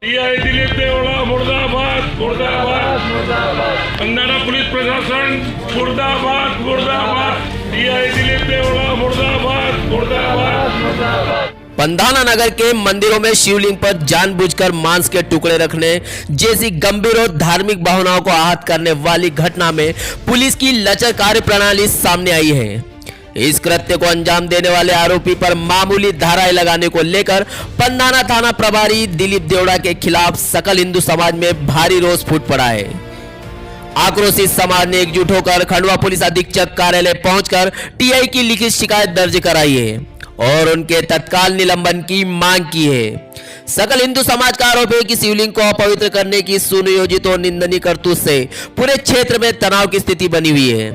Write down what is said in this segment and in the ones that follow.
दिलीप देवड़ा मुर्दाबाद मुर्दाबाद मुर्दाबाद। पंधाना पुलिस प्रशासन मुर्दाबाद मुर्दाबाद। दिलीप देवड़ा मुर्दाबाद मुर्दाबाद मुर्दाबाद। पंधाना नगर के मंदिरों में शिवलिंग पर जानबूझकर मांस के टुकड़े रखने जैसी गंभीर और धार्मिक भावनाओं को आहत करने वाली घटना में पुलिस की लचर कार्य प्रणाली सामने आई है। इस कृत्य को अंजाम देने वाले आरोपी पर मामूली धाराएं लगाने को लेकर पंधाना थाना प्रभारी दिलीप देवड़ा के खिलाफ सकल हिंदू समाज में भारी रोष फूट पड़ा है। आक्रोशित समाज ने एकजुट होकर खंडवा पुलिस अधीक्षक कार्यालय पहुंचकर टीआई की लिखित शिकायत दर्ज कराई है और उनके तत्काल निलंबन की मांग की है। सकल हिंदू समाज का आरोप है कि शिवलिंग को अपवित्र करने की सुनियोजित और निंदनीय करतूत से पूरे क्षेत्र में तनाव की स्थिति बनी हुई है।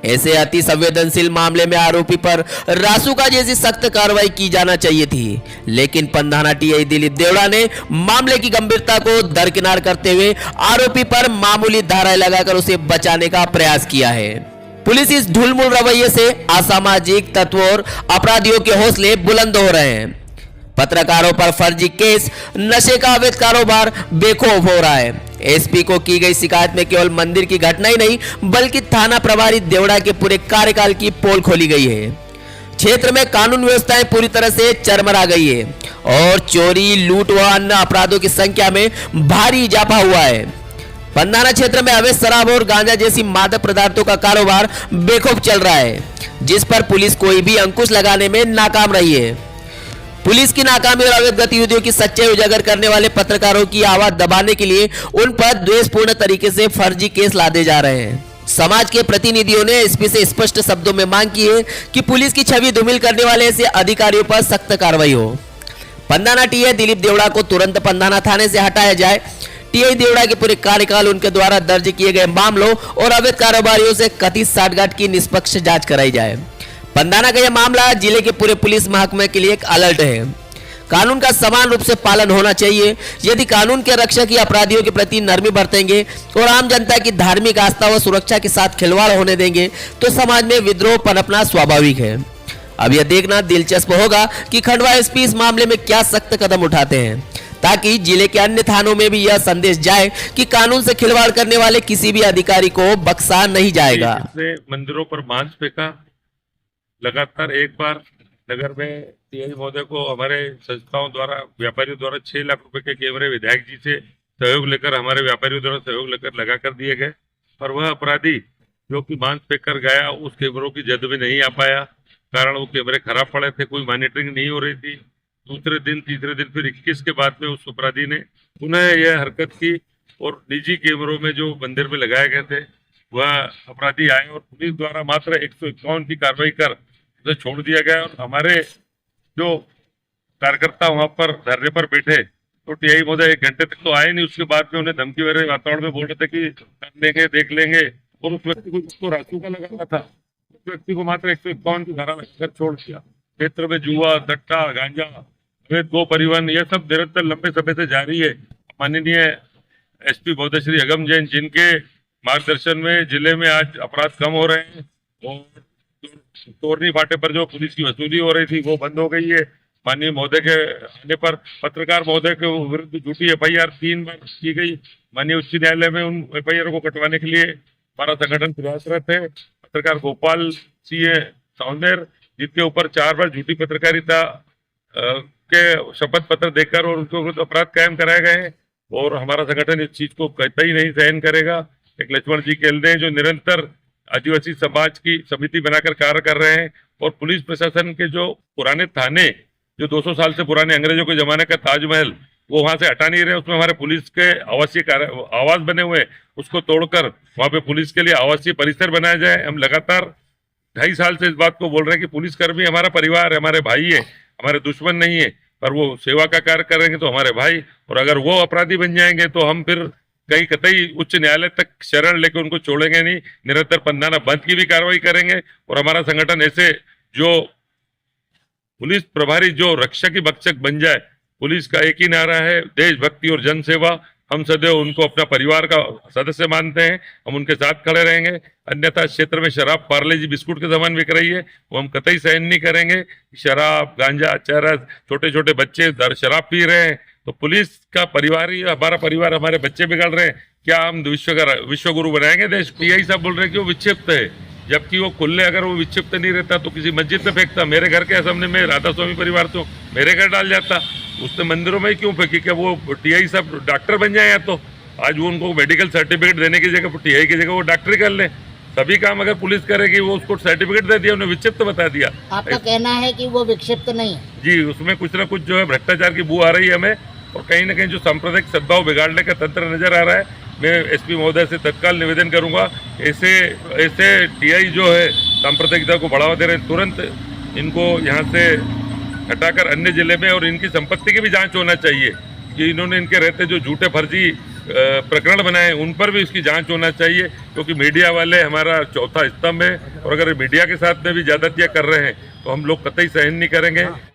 ऐसे अति संवेदनशील मामले में आरोपी पर रासुका जैसी सख्त कार्रवाई की जाना चाहिए थी, लेकिन पंधाना टीआई दिलीप देवड़ा ने मामले की गंभीरता को दरकिनार करते हुए आरोपी पर मामूली धाराएं लगाकर उसे बचाने का प्रयास किया है। पुलिस इस ढुलमुल रवैये से असामाजिक तत्वों और अपराधियों के हौसले बुलंद हो रहे हैं। पत्रकारों पर फर्जी केस, नशे का अवैध कारोबार बेखौफ हो रहा है। एसपी को की गई शिकायत में केवल मंदिर की घटना ही नहीं बल्कि थाना प्रभारी देवड़ा के पूरे कार्यकाल की पोल खोली गई है। क्षेत्र में कानून व्यवस्थाएं पूरी तरह से चरमरा गई है और चोरी, लूट व अन्य अपराधों की संख्या में भारी इजाफा हुआ है। पंधाना क्षेत्र में अवैध शराब और गांजा जैसी मादक पदार्थों का कारोबार बेखौफ चल रहा है, जिस पर पुलिस कोई भी अंकुश लगाने में नाकाम रही है। पुलिस की नाकामी और अवैध गतिविधियों की सच्चाई उजागर करने वाले पत्रकारों की आवाज दबाने के लिए उन पर द्वेषपूर्ण तरीके से फर्जी केस लादे जा रहे हैं। समाज के प्रतिनिधियों ने एसपी से स्पष्ट शब्दों में मांग की है कि पुलिस की छवि धूमिल करने वाले ऐसे अधिकारियों पर सख्त कार्रवाई हो। पंधाना टीआई दिलीप देवड़ा को तुरंत पंधाना थाने से हटाया जाए। टीआई देवड़ा के पूरे कार्यकाल, उनके द्वारा दर्ज किए गए मामलों और अवैध कारोबारियों से कथित साठगांठ की निष्पक्ष जांच कराई जाए। पंधाना का यह मामला जिले के पूरे पुलिस महकमे के लिए एक अलर्ट है। कानून का समान रूप से पालन होना चाहिए। यदि कानून के रक्षक ही अपराधियों के प्रति नरमी बरतेंगे और आम जनता की धार्मिक आस्था व सुरक्षा के साथ खिलवाड़ होने देंगे तो समाज में विद्रोह पनपना स्वाभाविक है। अब यह देखना दिलचस्प होगा कि खंडवा एसपी इस मामले में क्या सख्त कदम उठाते हैं, ताकि जिले के अन्य थानों में भी यह संदेश जाए कि कानून से खिलवाड़ करने वाले किसी भी अधिकारी को बख्शा नहीं जाएगा। मंदिरों पर मांस फेंका, लगातार एक बार नगर में टीआई महोदय को हमारे संस्थाओं द्वारा, व्यापारियों द्वारा 6 लाख रुपए के कैमरे विधायक जी से सहयोग लेकर, हमारे व्यापारियों द्वारा सहयोग लेकर लगा कर दिए गए। और वह अपराधी जो कि मांस फेंक कर गया, उस कैमरों की जद में नहीं आ पाया, कारण वो कैमरे खराब पड़े थे, कोई मॉनिटरिंग नहीं हो रही थी। दूसरे दिन, तीसरे दिन, फिर 21 के बाद में उस अपराधी ने पुनः यह हरकत की और निजी कैमरों में जो मंदिर में लगाए गए थे वह अपराधी आए और पुलिस द्वारा मात्र 151 की कार्रवाई कर उसे छोड़ दिया गया। और हमारे जो कार्यकर्ता वहां पर धरने पर बैठे तो टीआई महोदय 1 घंटे तक तो आए नहीं। उसके बाद में उन्हें धमकी भरे वातावरण में बोल रहे थे कि कर लेंगे, देख लेंगे, और उस व्यक्ति को जिसको रासुका लगा था उस व्यक्ति को मात्र 151 की धारा लगाकर छोड़ दिया। क्षेत्र में जुआ, दट्टा, गांजा, अवैध गो परिवहन, यह सब निरंतर लंबे समय से जारी है। माननीय एसपी महोदय श्री अगम जैन, जिनके मार्गदर्शन में जिले में आज अपराध कम हो रहे हैं और तोरनी फाटे पर जो पुलिस की वसूली हो रही थी वो बंद हो गई है। माननीय महोदय के आने पर पत्रकार महोदय के विरुद्ध झूठी एफआईआर 3 बार की गई। माननीय उच्च न्यायालय में उन एफआईआर को कटवाने के लिए हमारा संगठन प्रयासरत है। पत्रकार गोपाल सिंह सौंदर, जिनके ऊपर 4 बार झूठी पत्रकारिता के शपथ पत्र देकर और उनके विरुद्ध अपराध कायम कराए गए हैं और हमारा संगठन इस चीज को कतई नहीं सहन करेगा। एक लक्ष्मण जी केल्दे जो निरंतर आदिवासी समाज की समिति बनाकर कार्य कर रहे हैं और पुलिस प्रशासन के जो पुराने थाने, जो 200 साल से पुराने अंग्रेजों के जमाने का ताजमहल, वो वहां से हटा नहीं रहे। उसमें हमारे पुलिस के आवासीय आवास बने हुए, उसको तोड़कर वहां पे पुलिस के लिए आवासीय परिसर बनाया जाए। हम लगातार 2.5 साल से इस बात को बोल रहे हैं कि पुलिसकर्मी हमारा परिवार है, हमारे भाई है, हमारे दुश्मन नहीं है, पर वो सेवा का कार्य करेंगे तो हमारे भाई, और अगर वो अपराधी बन जाएंगे तो हम फिर कहीं कतई उच्च न्यायालय तक शरण लेकर उनको छोड़ेंगे नहीं। निरंतर पंधाना बंद की भी कार्रवाई करेंगे और हमारा संगठन ऐसे जो पुलिस प्रभारी जो रक्षक ही भक्षक बन जाए। पुलिस का एक ही नारा है, देशभक्ति और जन सेवा। हम सदैव उनको अपना परिवार का सदस्य मानते हैं, हम उनके साथ खड़े रहेंगे। अन्यथा क्षेत्र में शराब पार्ले जी बिस्कुट के समान बिक रही है, वो हम कतई सहन नहीं करेंगे। शराब, गांजा, चरस, छोटे छोटे बच्चे शराब पी रहे हैं, तो तो पुलिस का परिवार ही हमारा परिवार, हमारे बच्चे बिगड़ रहे हैं। क्या हम विश्व गुरु बनाएंगे देश? टीआई साहब बोल रहे हैं कि वो विक्षिप्त है, जबकि वो खुले अगर वो विक्षिप्त नहीं रहता तो किसी मस्जिद में फेंकता। मेरे घर के सामने में राधा स्वामी परिवार तो मेरे घर डाल जाता, उसने मंदिरों में ही क्यों फेंकी? क्या वो टीआई साहब डॉक्टर बन जाए? या तो आज वो उनको मेडिकल सर्टिफिकेट देने की जगह टीआई की जगह वो डॉक्टरी कर ले। सभी काम अगर पुलिस करेगी, वो उसको सर्टिफिकेट दे दिया, उन्हें विक्षिप्त बता दिया। आपका कहना है कि वो विक्षिप्त नहीं है? जी, उसमें कुछ ना कुछ जो है भ्रष्टाचार की बू आ रही है हमें, और कहीं ना कहीं जो सांप्रदायिक सद्भाव बिगाड़ने का तंत्र नजर आ रहा है। मैं एसपी महोदय से तत्काल निवेदन करूंगा, ऐसे टीआई जो है सांप्रदायिकता को बढ़ावा दे रहे हैं, तुरंत इनको यहाँ से हटाकर अन्य जिले में, और इनकी संपत्ति की भी जांच होना चाहिए कि इन्होंने इनके रहते जो झूठे फर्जी प्रकरण बनाए उन पर भी इसकी जांच होना चाहिए, क्योंकि मीडिया वाले हमारा चौथा स्तंभ है, और अगर मीडिया के साथ में भी ज्यादतियां कर रहे हैं तो हम लोग कतई सहन नहीं करेंगे।